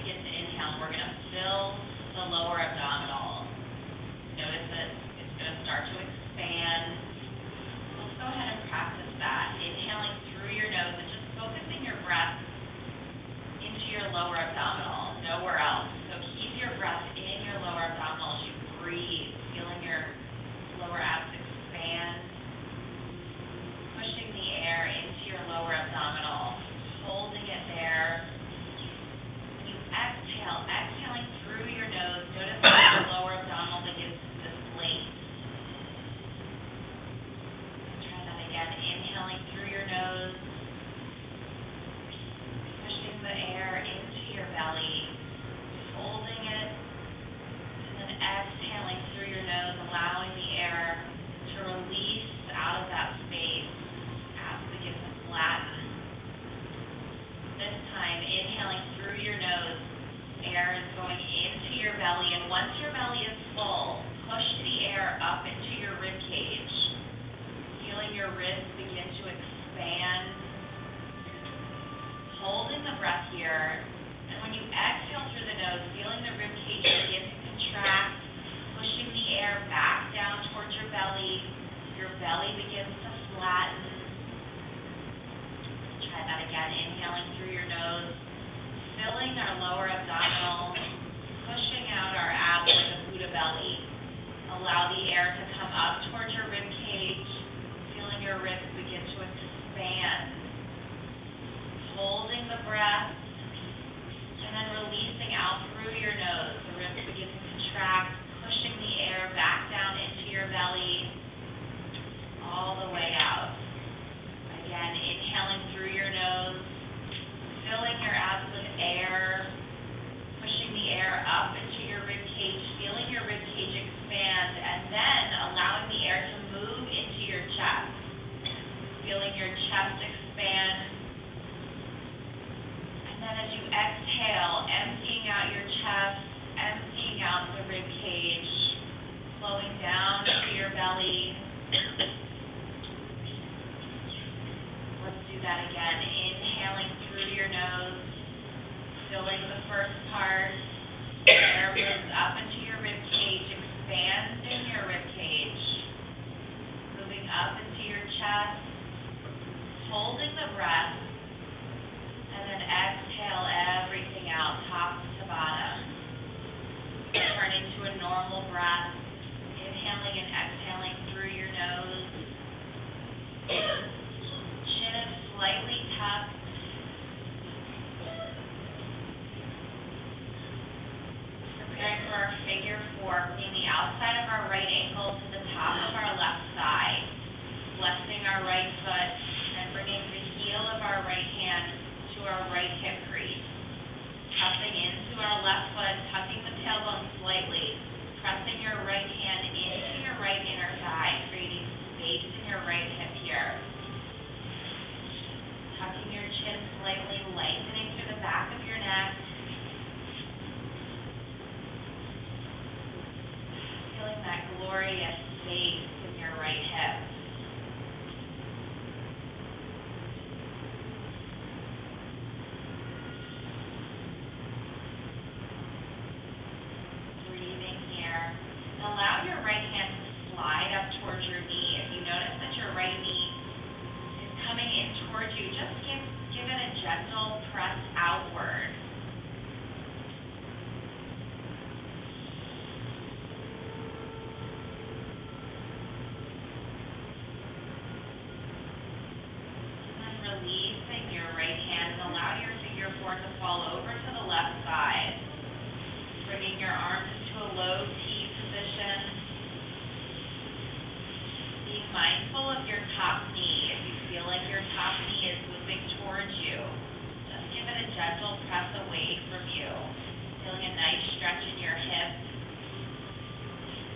begin to inhale, we're going to fill the lower abdominal. Notice that it's going to start to expand. Let's go ahead and practice that. Inhaling through your nose and just focusing your breath into your lower abdominal, nowhere else. So keep your breath in your lower abdominal as you breathe, feeling your lower abs expand, pushing the air into your lower abdominal, holding it there. When you exhale, exhaling through your nose, notice that your lower abdominal begins to deflate. Try that again. Inhaling through your nose, pushing the air into your belly, holding it, and then exhaling through your nose, allowing the air to release out of that space. Abs begin to flatten. This time, inhaling through your nose, air is going into your belly, and once your belly is full, push the air up into your rib cage, feeling your ribs begin to expand, holding the breath here, and when you exhale through the nose, feeling the rib cage begin to contract, pushing the air back down towards your belly begins to flatten. Try that again, inhaling through your nose, filling our lower abdominal, pushing out our abs like a Buddha belly. Allow the air to come up towards your rib cage, feeling your ribs begin to expand. Holding the breath, and then releasing out through your nose. The ribs begin to contract, pushing the air back down into your belly, all the way out. Again, inhaling through your nose, filling your abs with air, pushing the air up into your rib cage, feeling your rib cage expand, and then allowing the air to move into your chest, feeling your chest expand. And then as you exhale, emptying out your chest, emptying out the rib cage, flowing down to your belly. Let's do that again. Inhaling through your nose, filling the first part. Air moves up into your rib cage, expanding your rib cage, moving up into your chest, holding the breath, and then exhale everything out, top to bottom. Returning to a normal breath, inhaling and exhaling through your nose. Chin is slightly tucked. Preparing for our figure four, bringing the outside of our right ankle to the top of our left thigh. Flexing our right foot and bringing the heel of our right hand to our right hip crease. Pressing into our left foot, tucking the tailbone slightly. Pressing your right hand into your right inner thigh, creating space in your right hip here. Tucking your chin slightly, lengthening through the back of your neck. Feeling that glorious space in your right hip. Breathing here. Allow your right hand to slide up towards your knee. If you notice that your right knee is coming in towards you, just give it a gentle press outward. And then releasing your right hand and allow your figure four to fall over to the left side. Bringing your arms into a low T position. Being mindful of your top knee. If you feel like your top knee is moving towards you, just give it a gentle press away from you. Feeling a nice stretch in your hip.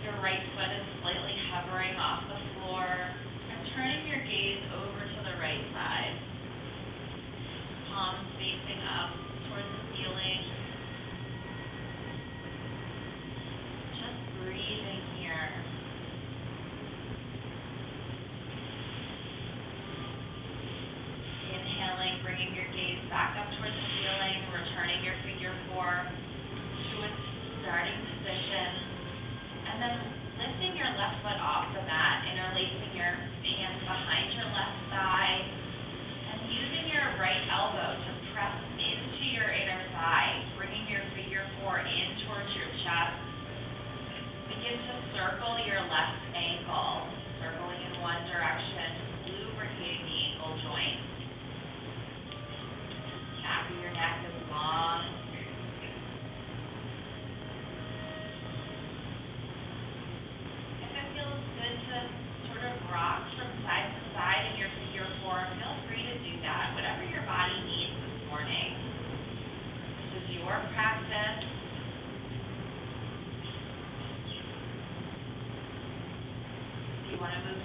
Your right foot is slightly hovering off the floor. And turning your gaze over to the right side. Palms facing up towards the ceiling. Just breathing here. Inhaling, bringing your gaze back up towards the ceiling, returning your figure four.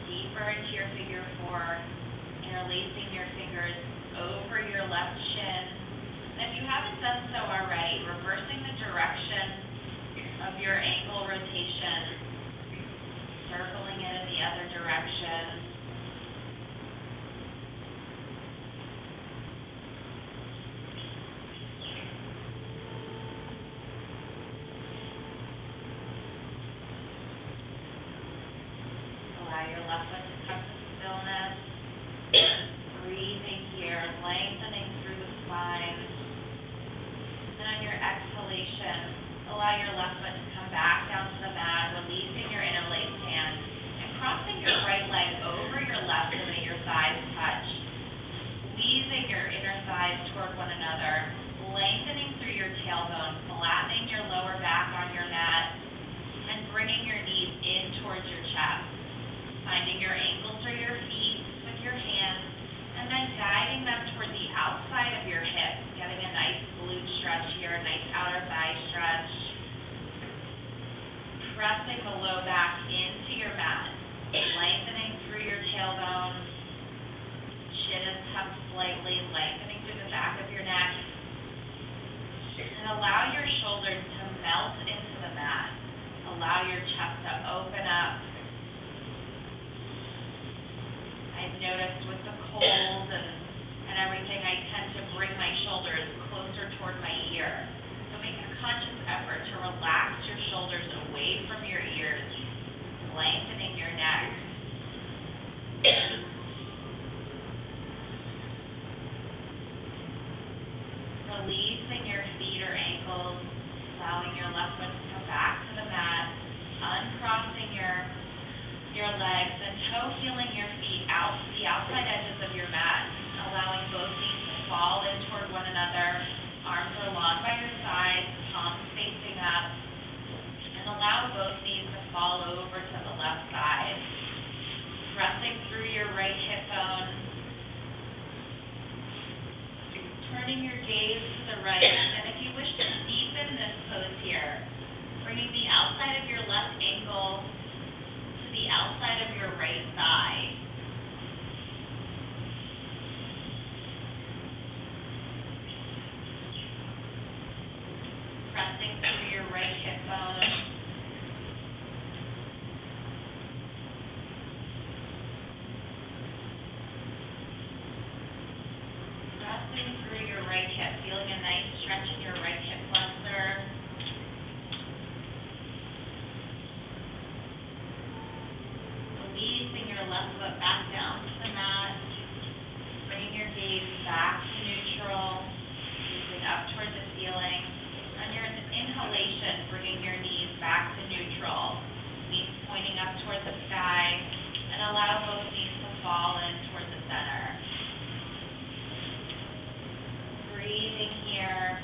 deeper into your figure four, interlacing your fingers over your left shin. And if you haven't done so already, reversing the direction of your ankle rotation, circling it in the other direction. Allow your left foot to come to stillness. Breathing here, lengthening through the spine. And on your exhalation, allow your left foot to come back down to the mat, releasing your interlaced hand, and crossing your right leg over your left so that your thighs touch. Squeezing your inner thighs toward one another, lengthening through your tailbone, flattening your lower back on your mat, and bringing your knees in towards your chest. Finding your ankles or your feet with your hands, and then guiding them toward the outside of your hips, getting a nice glute stretch here, a nice outer thigh stretch. Pressing the low back into your mat, lengthening through your tailbone. Chin is tucked slightly, lengthening through the back of your neck. And allow your shoulders to melt into the mat. Allow your chest to open up. I've noticed with the cold and everything, I tend to bring my shoulders closer toward my ear. So make a conscious effort to relax your shoulders away from your ears, lengthening your neck. Releasing your feet or ankles, allowing your left foot to come back to the mat, uncrossing your legs, and toe heeling your feet out to the outside edges of your mat, allowing both knees to fall in toward one another. Arms are long by your sides, palms facing up, and allow both knees to fall over to the left side. Pressing through your right hip bone, turning your gaze to the right, and if you wish to deepen this pose here, bringing the outside of your left ankle to the outside of your right thigh. Pressing through your right hip bone. Pressing through your right hip, feeling a nice stretch in your right hip flexor. Releasing your left foot back down to the mat, bringing your gaze back to neutral, lifting up towards the ceiling. On your inhalation, bringing your knees back to neutral, knees pointing up towards the sky, and allow both knees to fall in towards the center. Breathing here,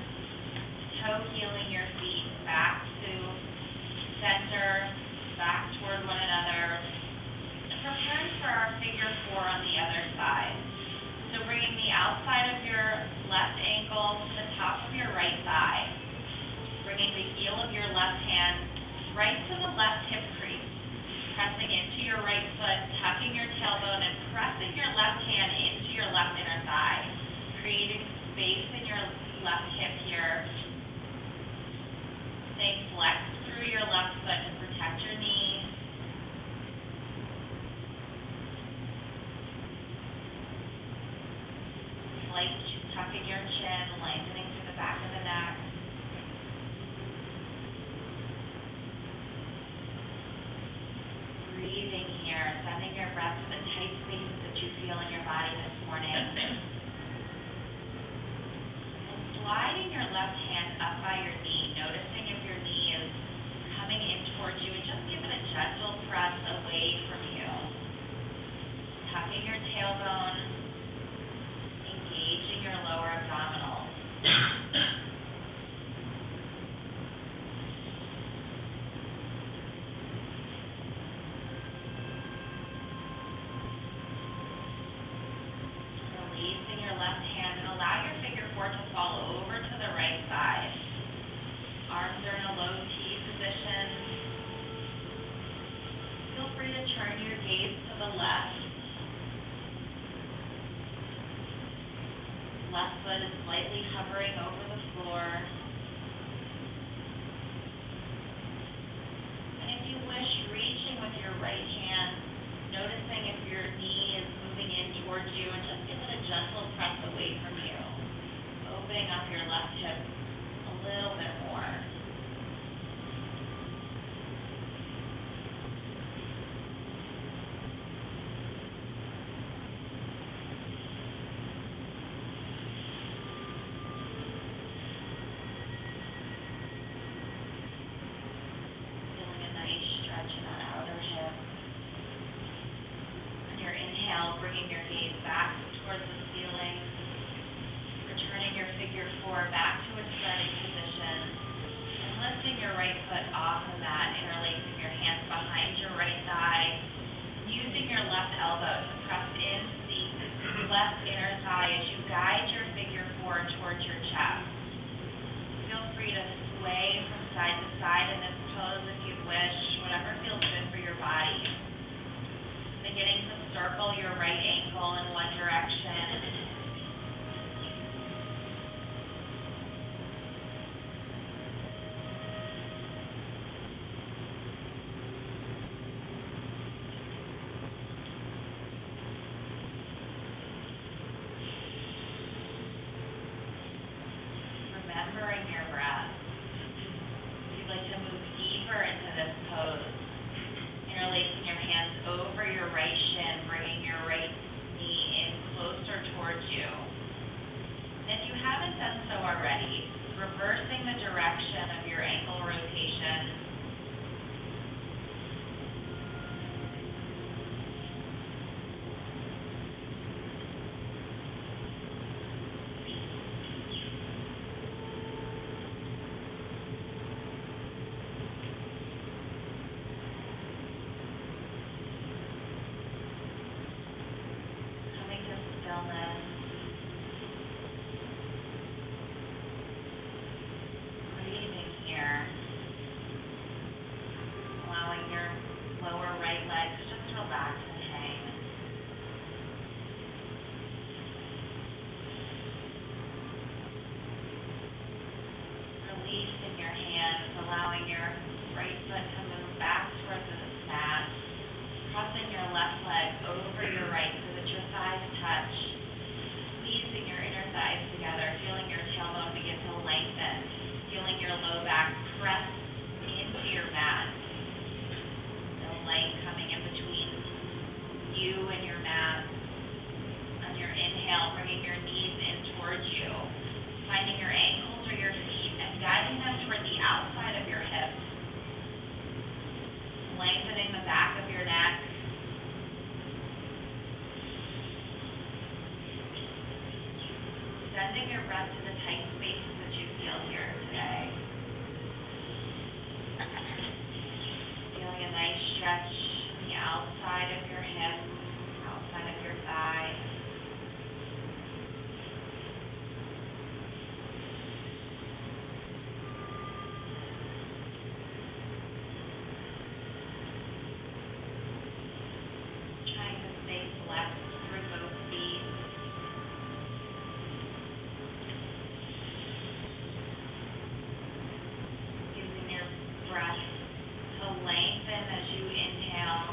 toe heeling your feet back to center, back toward one another. Preparing for our figure four on the other side. So bringing the outside of your left ankle to the top of your right thigh. Bringing the heel of your left hand right to the left hip crease. Pressing into your right foot, tucking your tailbone, and pressing your left hand into your left inner thigh. Creating space in your left hip here. Staying flexed through your left foot to protect your knee. Tucking your chin, lengthening through the back of the neck. Breathing here, sending your breath to the tight spaces that you feel in your body this morning. And sliding your left hand up by your knee, noticing if your knee is coming in towards you, and just give it a gentle press away from you. Tucking your tailbone, engaging your lower abdominals. Releasing your left hand and allow your figure four to fall over to the right side. side to side in this pose if you wish, whatever feels good for your body. Beginning to circle your right ankle in one direction. Remembering your breath. If you'd like to move deeper into this pose, interlacing your hands over your right shin, bringing your right knee in closer towards you. And if you haven't done so already, reversing the direction of your ankle rotation. Stillness. Breathing here. Allowing your lower right leg to just relax and hang. Releasing your hands, allowing your right foot to move back towards the mat. Crossing your left leg over your right so that your thighs touch. Squeezing your inner thighs together, feeling your tailbone begin to lengthen, feeling your low back press into your mat. No light coming in between you and your mat. On your inhale, bringing your knees in towards you, finding your ankles or your feet and guiding them toward the outside of your hips. Lengthening the back of your neck. Sending your breath to the tight spaces that you feel here today. Feeling a nice stretch on the outside of your hip, outside of your thigh. Trying to stay flexed through both feet. Breath to lengthen as you inhale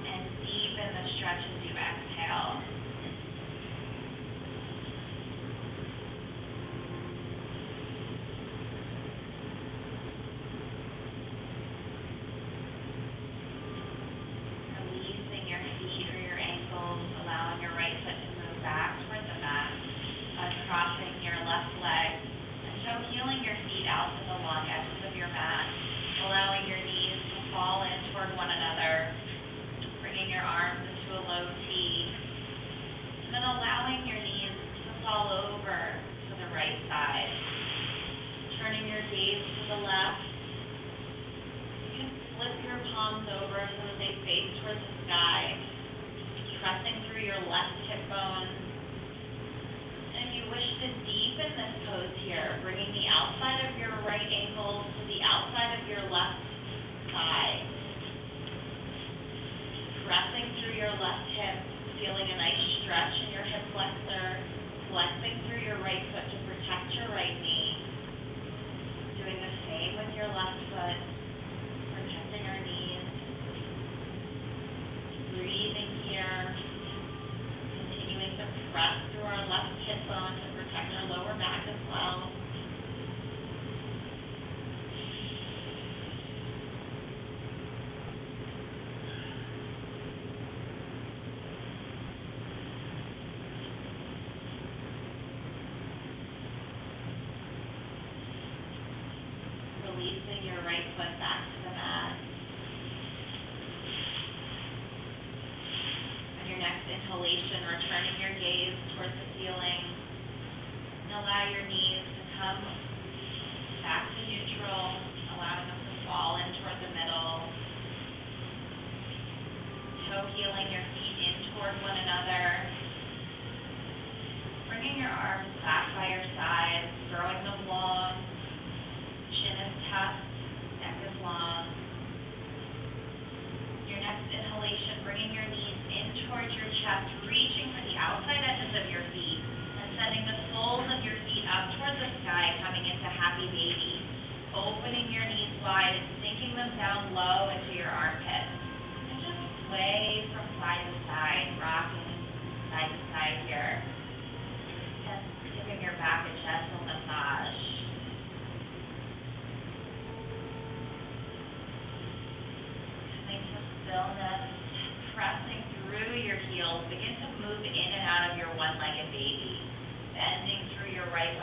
and deepen the stretch as you exhale. Releasing your feet or your ankles, allowing your right foot to move back toward the mat, uncrossing your left leg, and so healing your feet out to the long edges of your mat, allowing your knees to fall in toward one another, bringing your arms into a low T, and then allowing your knees to fall over to the right side, turning your gaze to the left. You can flip your palms over so that they face towards the sky, pressing through your left hip bone. And if you wish to deepen this pose here, bringing the outside of your right ankle to the outside of your left thigh. Pressing through your left hip, feeling a nice stretch in your hip flexor, flexing through your right foot to protect your right knee. Doing the same with your left foot, protecting our knees. Breathing here, continuing to press through our left hip bone to protect our lower back as well. Releasing your right foot back to the mat. On your next inhalation, returning your gaze towards the ceiling. And allow your knees to come back to neutral, allowing them to fall in toward the middle. Toe healing your feet in toward one another. Bringing your arms back by your sides, growing them long. Chin is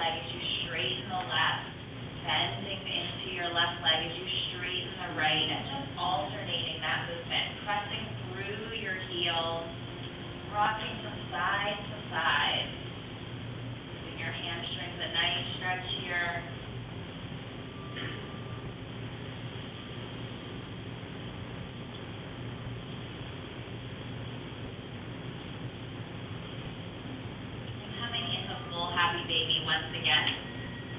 leg as you straighten the left, bending into your left leg as you straighten the right, and just alternating that movement, pressing through your heels, rocking from side to side. Giving your hamstrings a nice stretch here. Happy baby once again.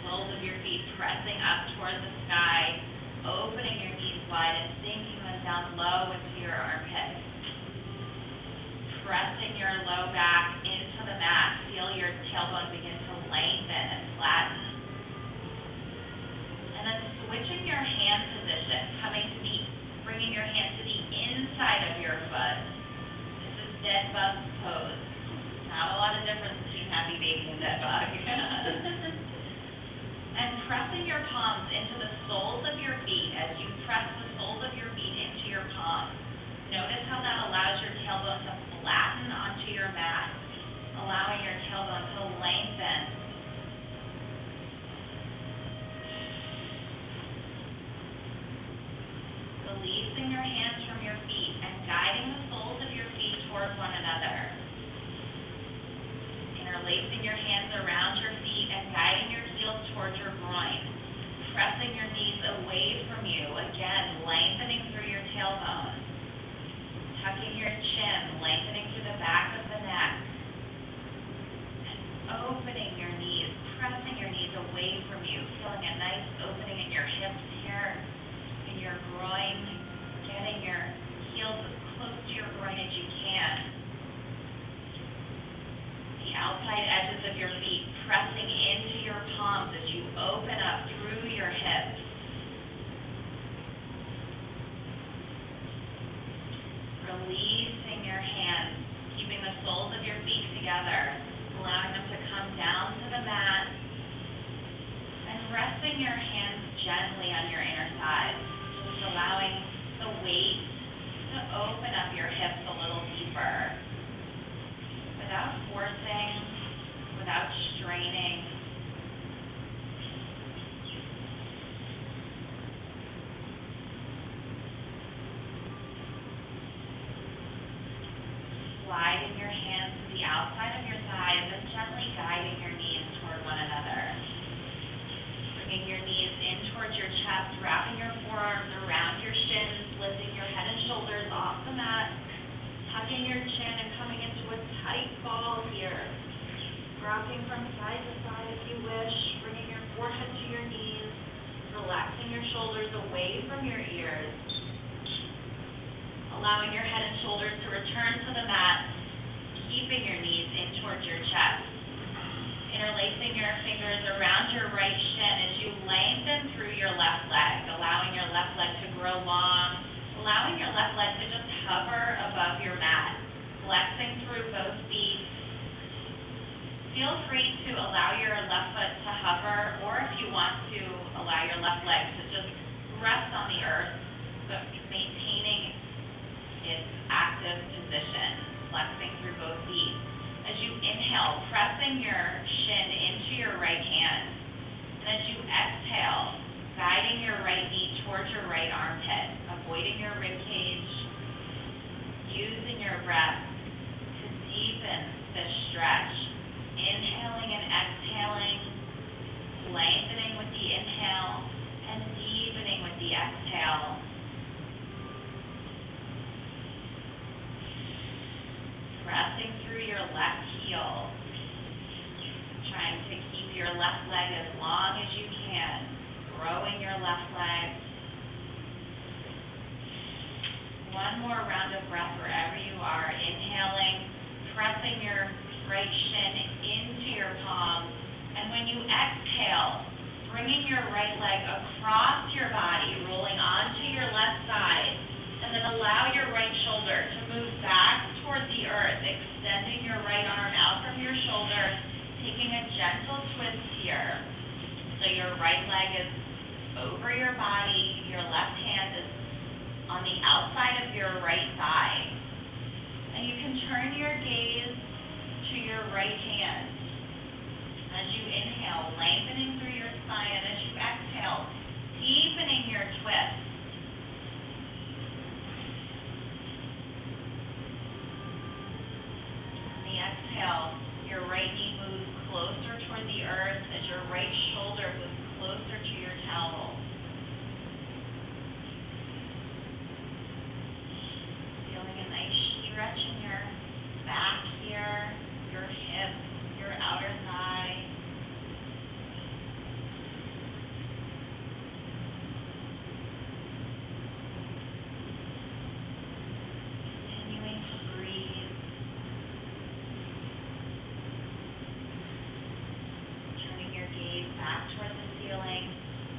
Soles of your feet pressing up towards the sky, opening your knees wide and sinking them down low into your armpits. Pressing your low back into the mat. Feel your tailbone begin to lengthen and flatten. And then switching your hand position, bringing your hand to the inside of your foot. This is dead bug pose. Not a lot of difference between happy baby and dead bug. And pressing your palms into the soles of your feet as you press the soles of your feet into your palms. Notice how that allows your tailbone to flatten onto your mat, allowing your tailbone to lengthen. Releasing your hands from your feet and guiding the soles of your feet toward one another. Interlacing your hands around your feet and guiding your heels towards your groin. Pressing your knees away from you. Again, lengthening through your tailbone. Tucking your chin, lengthening through the back of the neck. And opening your knees, pressing your knees away from you. Feeling a nice opening in your hips here, in your groin. Getting your heels as close to your groin as you can. The outside edges of your feet pressing into your palms as you open up through your hips. Releasing your hands, keeping the soles of your feet together, allowing them to come down to the mat, and resting your hands gently on your inner thighs, just allowing the weight to open up your hips a little deeper. Without forcing, without straining. Sliding your hands to the outside of your thighs and gently guiding your knees toward one another. Bringing your knees in towards your chest, wrapping your forearms around your shins, lifting your head and shoulders off the mat. Tucking your chin and coming into a tight ball here. Rocking from side to side if you wish. Bringing your forehead to your knees. Relaxing your shoulders away from your ears. Allowing your head and shoulders to return to the mat. Keeping your knees in towards your chest. Interlacing your fingers around your right shin as you lengthen through your left leg. Allowing your left leg to grow long. Allowing your left leg to just hover above your mat, flexing through both feet. Feel free to allow your left foot to hover, or if you want to, allow your left leg to just rest on the earth, but maintaining its active position, flexing through both feet. As you inhale, pressing your shin into your right hand, and as you exhale, guiding your right knee towards your right armpit, avoiding your rib cage, using your breath to deepen the stretch. Inhaling and exhaling, lengthening with the inhale and deepening with the exhale. Pressing through your left heel, trying to keep your left leg as long as you can, growing your left leg. One more round of breath wherever you are. Inhaling, pressing your right shin into your palm. And when you exhale, bringing your right leg across your body, rolling onto your left side. And then allow your right shoulder to move back toward the earth, extending your right arm out from your shoulder, taking a gentle twist here. So your right leg is over your body, your left hand is on the outside of your right thigh. And you can turn your gaze to your right hand. As you inhale, lengthening through your spine, and as you exhale, deepening your twist. On the exhale, your right knee moves closer toward the earth as your right shoulder moves closer to your tailbone. Feeling a nice stretch in your back here, your hips, your outer thigh. Continuing to breathe. Turning your gaze back toward the ceiling,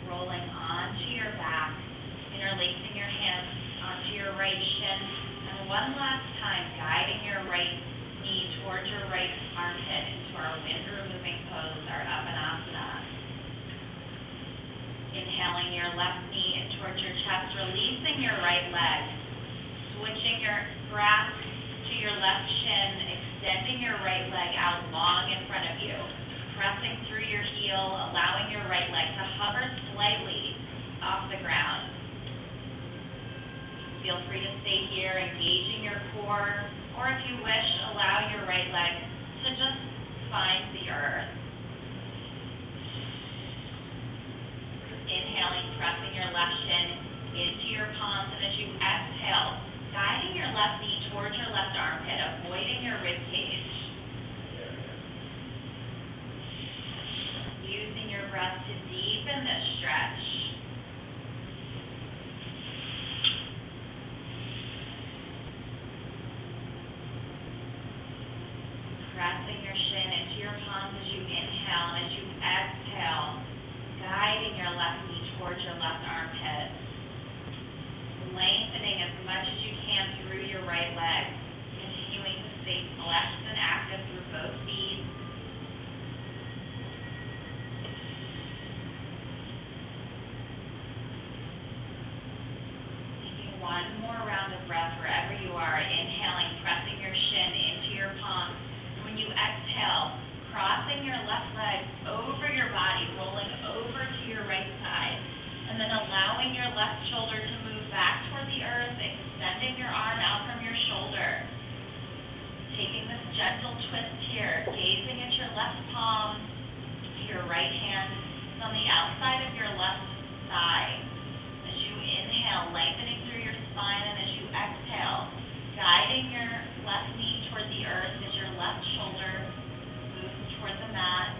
rolling onto your back, interlacing your hands onto your right shin, and one last time, guiding your right knee towards your right armpit into our wind-removing pose, our Uttanasana. Inhaling your left knee in towards your chest, releasing your right leg, switching your grasp to your left shin, extending your right leg out long in front of you, pressing through your heel, allowing your right leg to hover slightly off the ground. Feel free to stay here, engaging your core, or if you wish, allow your right leg to just find the earth. Inhaling, pressing your left shin into your palms, and as you exhale, guiding your left knee towards your left armpit, avoiding your rib cage. Using your breath to deepen this stretch. Pressing your shin into your palms as you inhale, and as you exhale, guiding your left knee towards your left armpit. Lengthening as much as you can through your right leg, continuing to stay flexed and active through both feet. Taking one more round of breath wherever you are, inhaling, pressing your shin into your palms. When you exhale, crossing your left leg over your body, rolling over to your right side, and then allowing your left shoulder to move back toward the earth, extending your arm out from your shoulder. Taking this gentle twist here, gazing at your left palm, your right hand is on the outside of your left thigh. As you inhale, lengthening through your spine, and as you exhale, guiding your left knee toward the earth as your left shoulder moves toward the mat.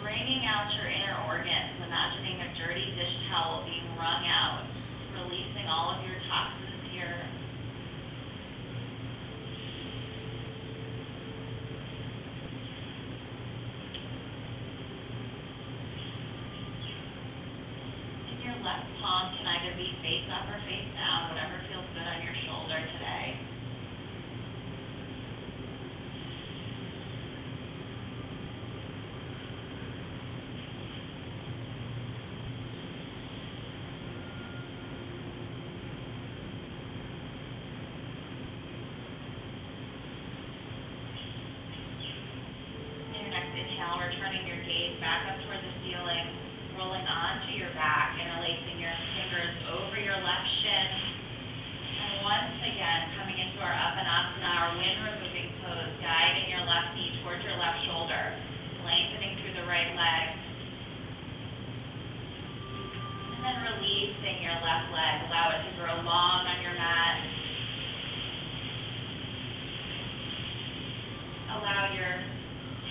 Bringing out your inner organs, imagining a dirty dish towel being wrung out, releasing all of your toxins here. And your left palm can either be face up or face down, whatever feels good on your shoulder today. Returning your gaze back up toward the ceiling, rolling onto your back, interlacing your fingers over your left shin. And once again, coming into our Uttanasana, our wind-removing pose, guiding your left knee towards your left shoulder, lengthening through the right leg. And then releasing your left leg, allow it to grow long on your mat. Allow your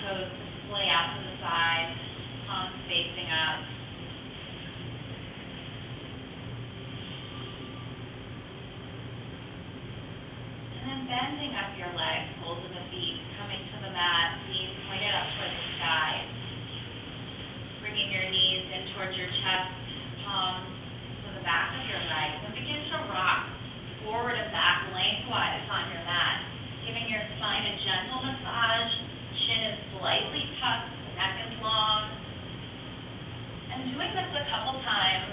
toes to splay out to the side, palms facing up. And then bending up your legs, soles of the feet, coming to the mat, knees pointed up toward the sky. Bringing your knees in towards your chest, palms to the back of your legs, and begin to rock forward and back lengthwise on your mat, giving your spine a gentle massage. Chin is slightly tucked, neck is long. And doing this a couple times,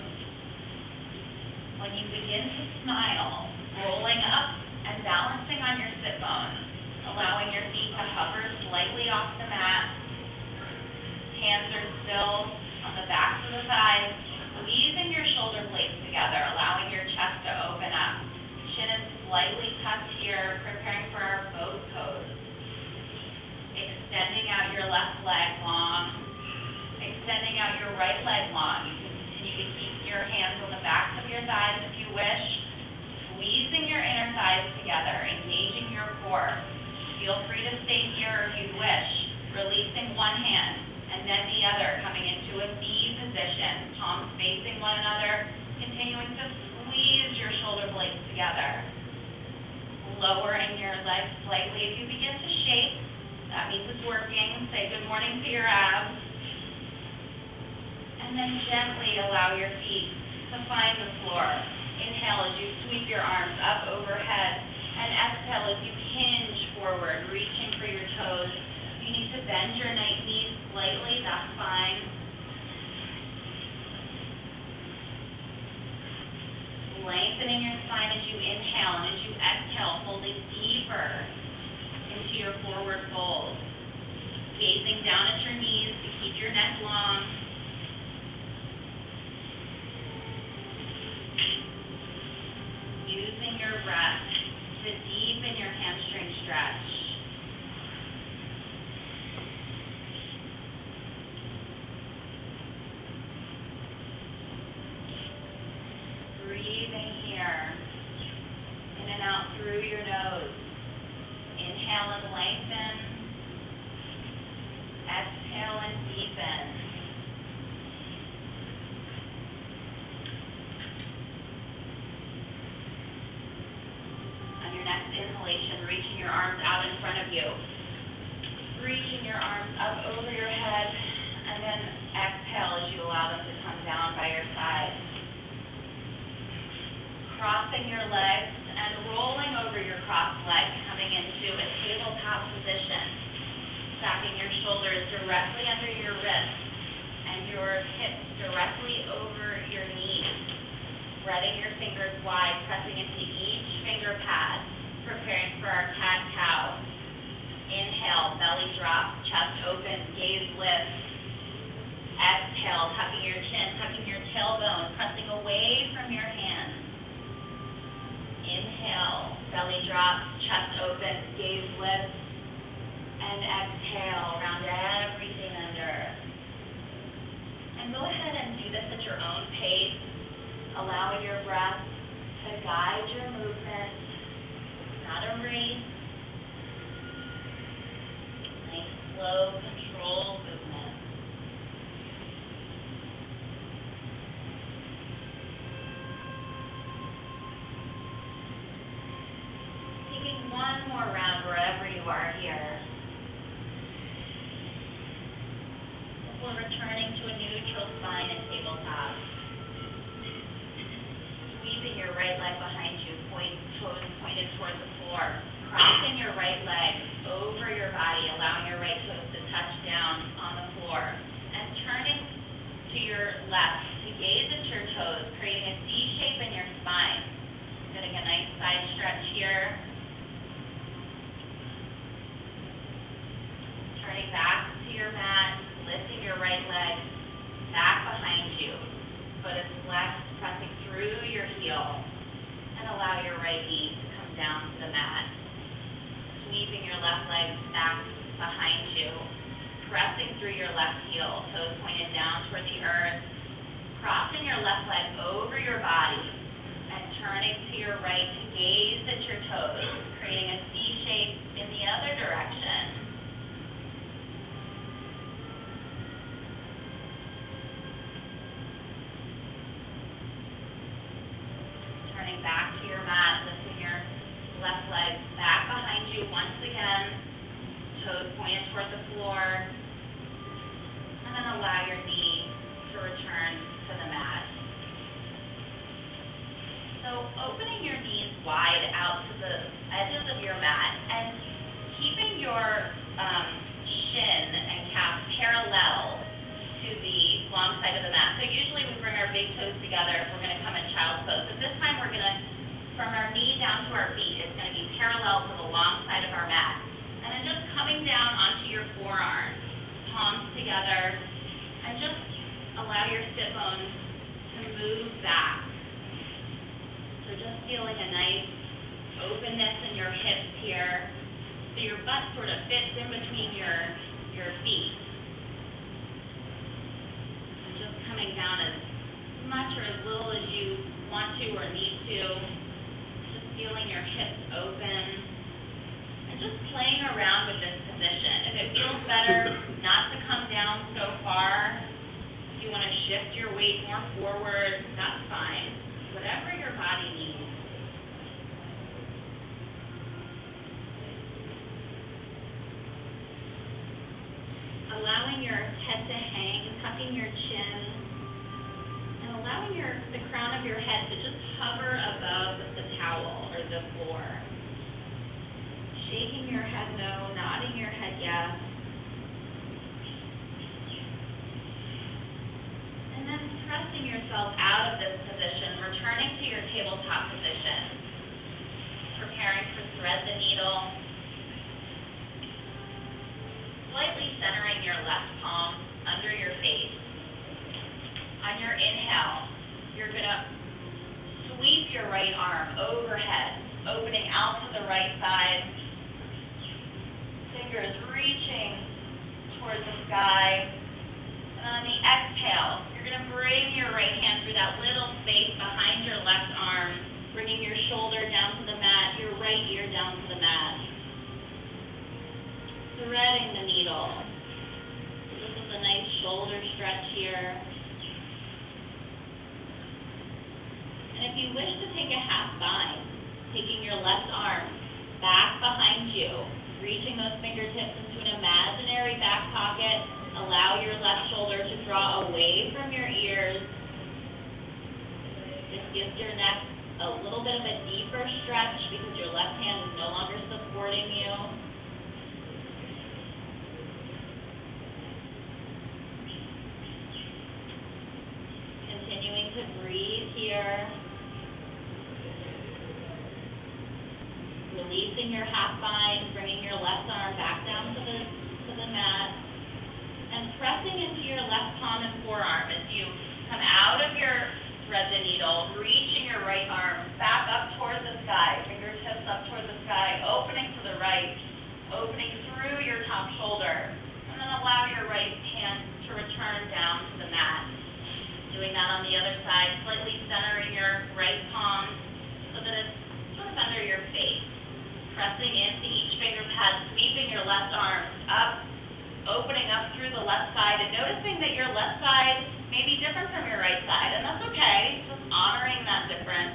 when you begin to smile, rolling up and balancing on your sit bones, allowing your feet to hover slightly legs are still on the backs of the thighs, squeezing your shoulder blades together, allowing your chest to open up. Chin is slightly tucked here, preparing for our boat pose. Extending out your left leg long, extending out your right leg long. You can continue to keep your hands on the backs of your thighs if you wish, squeezing your inner thighs together, engaging your core. Feel free to stay here if you wish, releasing one hand and then the other, coming into a V position, palms facing one another, continuing to squeeze your shoulder blades together. Lowering your legs slightly. If you begin to shake, that means it's working. Say good morning to your abs. And then gently allow your feet to find the floor. Inhale as you sweep your arms up overhead. And exhale as you hinge forward, reaching for your toes. You need to bend your knees slightly, that's fine. Lengthening your spine as you inhale, and as you exhale, folding deeper into your forward fold. Gazing down at your knees to keep your neck long. Using your breath to deepen your hamstring stretch. Breathing here, in and out through your nose. Inhale and lengthen. Exhale and deepen. On your next inhalation, reaching your arms out in front of you. Reaching your arms up over your head, and then exhale as you allow them to come down by your side. Crossing your legs and rolling over your crossed leg, coming into a tabletop position. Stacking your shoulders directly under your wrists and your hips directly over your knees. Spreading your fingers wide, pressing into each finger pad, preparing for our cat-cow. Inhale, belly drop, chest open, gaze lift. Exhale, tucking your chin, tucking your tailbone, pressing away from your hands. Inhale, belly drop, chest open, gaze lift, and exhale, round everything under. And go ahead and do this at your own pace, allowing your breath to guide your movement, not a race. Nice, slow, controlled movement. One more round wherever you are here. Before returning to a neutral spine and tabletop. Sweeping your right leg behind you, toes pointed towards the floor. Crossing your right leg over your body, allowing your right toes to touch down on the floor. And turning to your left to gaze at your toes, creating a C shape in your spine. Getting a nice side stretch here. Turning back to your mat, lifting your right leg back behind you. Foot is flexed, pressing through your heel, and allow your right knee to come down to the mat. Sweeping your left leg back behind you, pressing through your left heel, toes pointed down toward the earth. Crossing your left leg over your body, and turning to your right to gaze at your toes, creating a C shape in the other direction. Back to your mat, lifting your left leg back behind you once again, toes pointed toward the floor, and then allow your knee to return to the mat. So opening your knees wide out to the edges of your mat and keeping your shin and calf parallel to the long side of the mat. So usually we bring our big toes together if we're going to come in child's pose. But this time we're going to, from our knee down to our feet, it's going to be parallel to the long side of our mat. And then just coming down onto your forearms, palms together, allow your sit bones to move back. So just feeling a nice openness in your hips here. So your butt sort of fits in between your feet. And just coming down as much or as little as you want to or need to. Just feeling your hips open. And just playing around with this position. If it feels better not to come down so far, if you want to shift your weight more forward, that's fine. Whatever your body needs. Allowing your head to hang, tucking your chin, and allowing the crown of your head to just hover above the towel or the floor. Shaking your head no, nodding your head yes. And then pressing yourself out of this position, returning to your tabletop position. Preparing to thread the needle. Slightly centering your left palm under your face. On your inhale, you're going to sweep your right arm overhead, opening out to the right side. Fingers reaching towards the sky. And on the exhale, you're going to bring your right hand through that little space behind your left arm, bringing your shoulder down to the mat, your right ear down to the mat. Threading the needle. This is a nice shoulder stretch here. And if you wish to take a half bind, taking your left arm back behind you, reaching those fingertips into an imaginary back pocket, allow your left shoulder to draw away from your ears. This gives your neck a little bit of a deeper stretch because your left hand is no longer supporting you. Continuing to breathe here. Releasing your half bind, bringing your left arm back down to the mat, and pressing into your left palm and forearm as you come out of your thread the needle, reaching your right arm back up towards the sky, fingertips up towards the sky, opening to the right, opening through your top shoulder, and then allow your right hand to return down to the mat. Doing that on the other side, slightly centering your right palm so that it's sort of under your face. Pressing into each finger pad, sweeping your left arm up, opening up through the left side, and noticing that your left side may be different from your right side, and that's okay, just honoring that difference.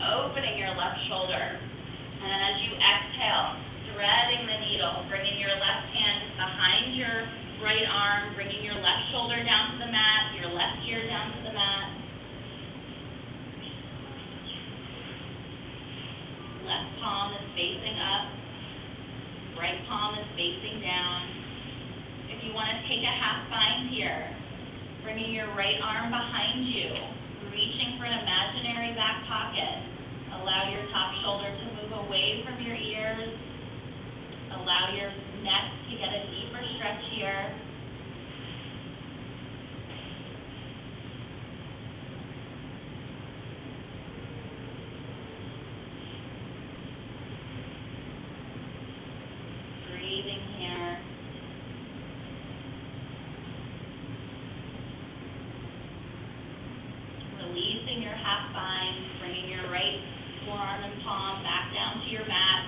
Opening your left shoulder, and then as you exhale, threading the needle, bringing your left hand behind your right arm, bringing your left shoulder down to the mat, your left ear down to the mat. Left palm is facing up, right palm is facing down. If you want to take a half bind here, bringing your right arm behind you, reaching for an imaginary back pocket. Allow your top shoulder to move away from your ears. Allow your neck to get a deeper stretch here. Breathing here. Releasing your half bind, bringing your right forearm and palm back down to your mat,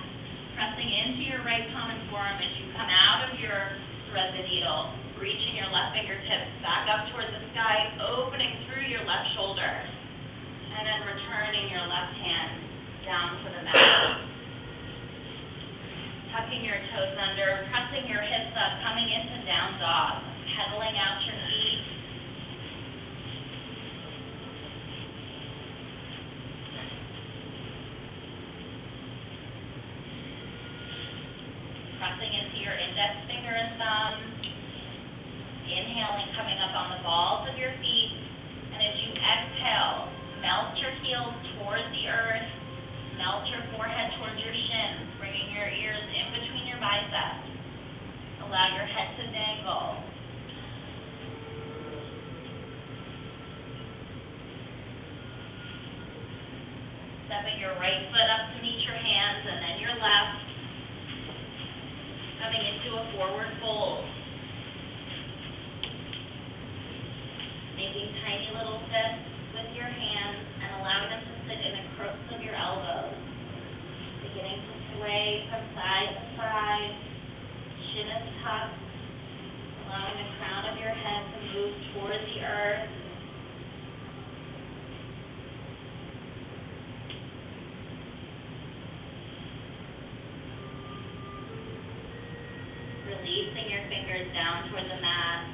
pressing into your right palm and forearm as you come out of your thread the needle, reaching your left fingertips back up towards the sky, opening through your left shoulder, and then returning your left hand down to the mat. Tucking your toes under, pressing your hips up, coming into down dog, pedaling out your feet. Pressing into your index finger and thumb. Inhaling, coming up on the balls of your feet. And as you exhale, melt your heels towards the earth. Melt your forehead towards your shins, bringing your ears in between your biceps. Allow your head to dangle. stepping your right foot up to meet your hands, and then your left, coming into a forward fold. Making tiny little fists with your hands and allowing them to sit in the crooks of your elbows. Beginning to sway from side to side, chin is tucked, allowing the crown of your head to move toward the earth. Releasing your fingers down toward the mat.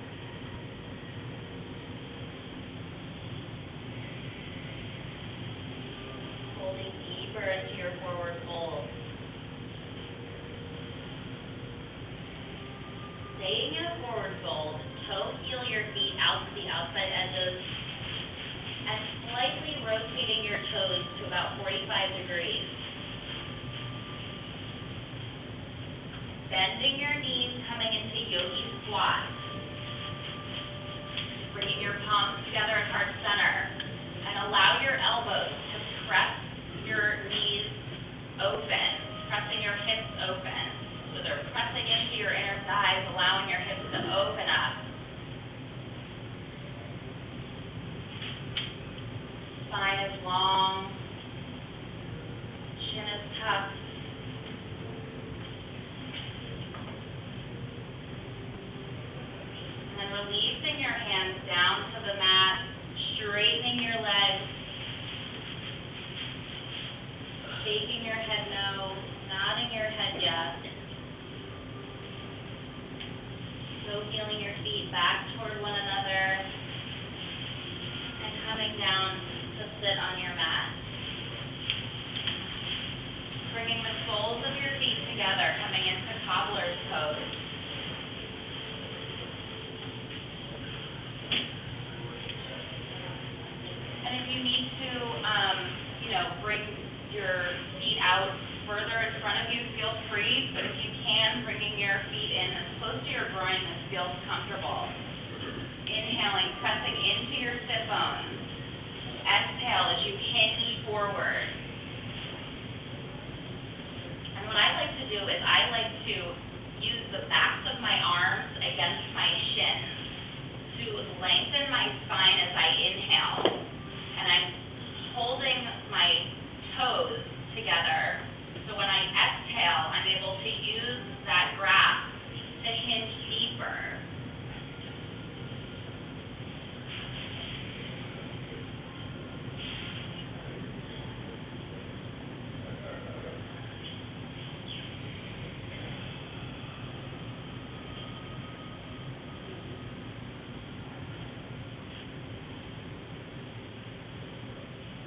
Holding deeper into your forward fold. Staying in a forward fold, toe heel your feet out to the outside edges and slightly rotating your toes to about 45 degrees. Bending your knees, coming into Yogi squat. Bringing your palms together at heart center and allow your elbows to press your knees open, pressing your hips open. So they're pressing into your inner thighs, allowing your hips to open up. Spine is long, chin is tucked. And then releasing your hands down to the mat, straightening your legs, shaking your head no, nodding your head yes. So heeling your feet back toward one another and coming down to sit on your mat. Bringing the soles of your feet together, coming into cobbler's pose. And if you need to, bring your feet out further in front of you, feel free, but if you can, bringing your feet in as close to your groin as feels comfortable. Inhaling, pressing into your sit bones. Exhale as you hinge forward. And what I like to do is I like to use the backs of my arms against my shins to lengthen my spine as I inhale. And I'm holding my toes together. So when I exhale, I'm able to use that grasp to hinge deeper.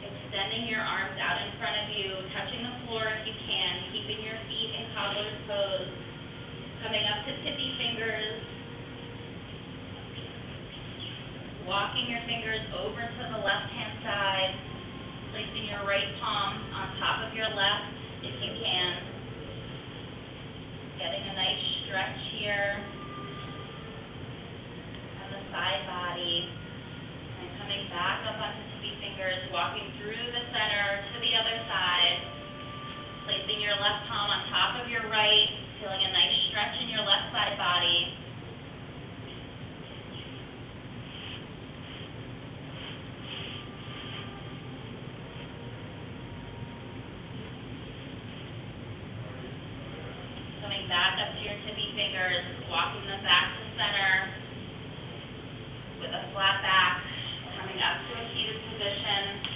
Extending your arms out in front of you, touching the floor if you can, keeping your feet in cobbler's pose, coming up to tippy fingers, walking your fingers over to the left-hand side, placing your right palm on top of your left if you can, getting a nice stretch here on the side body, and coming back up onto tippy fingers, walking through the center to the other side, placing your left palm on top of your right, feeling a nice stretch in your left side body. Coming back up to your tippy fingers, walking them back to center with a flat back, coming up to a seated position,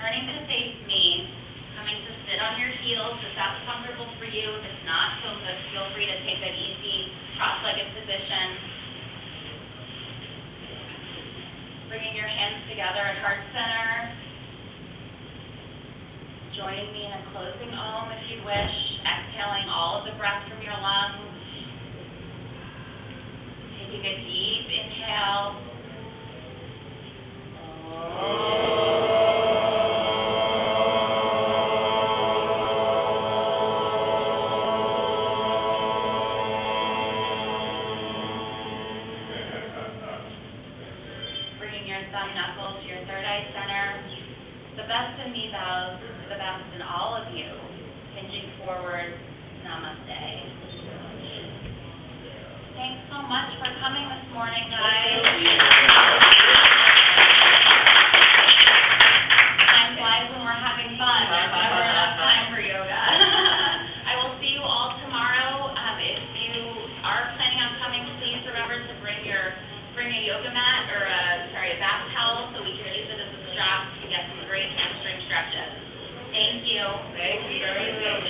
turning to face me, coming to sit on your heels if that's comfortable for you. If it's not, feel free to take an easy cross-legged position. Bringing your hands together at heart center. Joining me in a closing Om if you wish, exhaling all of the breath from your lungs. Taking a deep inhale. Bringing your thumb knuckles to your third eye center. The best in me bows to the best in all of you. Hinging forward, namaste. Thanks so much for coming this morning, guys. Time flies when we're having fun. There's never enough time for yoga. I will see you all tomorrow. If you are planning on coming, please remember to bring a yoga mat or a bath towel so we can use it as a strap to get some great hamstring stretches. Thank you. Thank you very much.